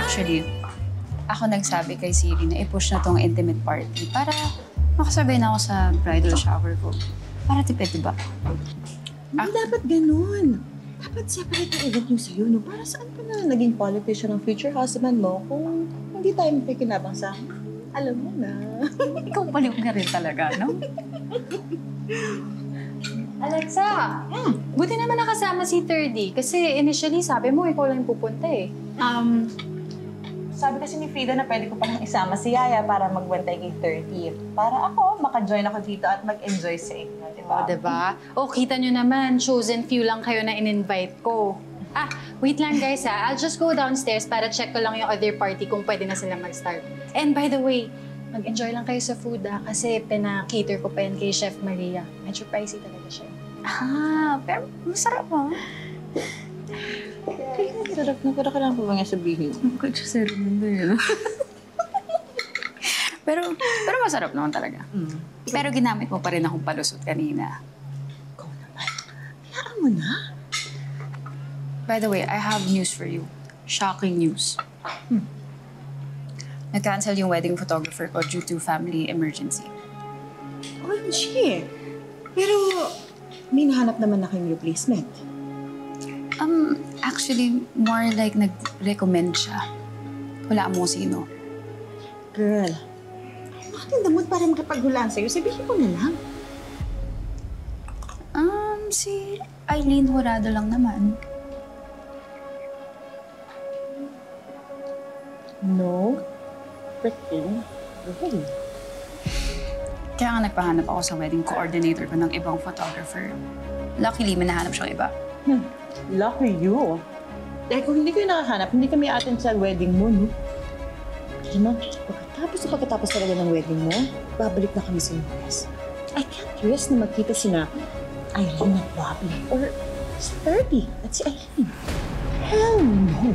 Actually, ako nagsabi kay Siri na i-push na tong intimate party para makasabay na ako sa bridal shower ko. Para tipid, diba? Hindi dapat ganun. Dapat separate ang event yung sa'yo, no? Para saan ka na naging politician ng future husband mo kung hindi tayo makikinabang sa alam mo na. Ikaw baliw na rin talaga, no? Alexa, buti naman nakasama si 30 kasi initially sabi mo ikaw lang yung pupunta eh. Sabi kasi ni Frida na pwede ko palang isama si Yaya para magwantay kay 30. Para ako, maka-join ako dito at mag-enjoy sa inyo, di ba? Diba? O, kita nyo naman, chosen few lang kayo na in-invite ko. Ah, wait lang guys ha. I'll just go downstairs para check ko lang yung other party kung pwede na sila mag-start. And by the way, mag-enjoy lang kayo sa food kasi pina-cater ko pa yan kay Chef Maria. Medyo pricey talaga siya. Pero masarap mo. Sarap na, pero kailangan ko ba nga sabihin? Sarap mo yun. pero masarap naman talaga. Pero ginamit mo pa rin akong palusot kanina. Ikaw naman. Hayaan mo na. By the way, I have news for you. Shocking news. Nag-cancel yung wedding photographer ko due to family emergency. OMG! Pero may nahanap naman na kayong replacement. Actually, more like nag-recommend siya. Wala mo sino. Girl, bakit ang damot para makipaghulaan sa'yo? Sabihin ko na lang. Si Eileen Jurado lang naman. No freaking way. Kaya nga nagpahanap ako sa wedding coordinator ko ng ibang photographer. Luckily, may nahanap siyang iba. Lucky you. Dahil kung hindi kayo nakahanap, hindi kami attend sa wedding mo, no? Kaya pagkatapos talaga ng wedding mo, babalik na kami sa US. I can't risk na magkita sina Eileen at Bobby or si 30 at si Eileen. Hell no.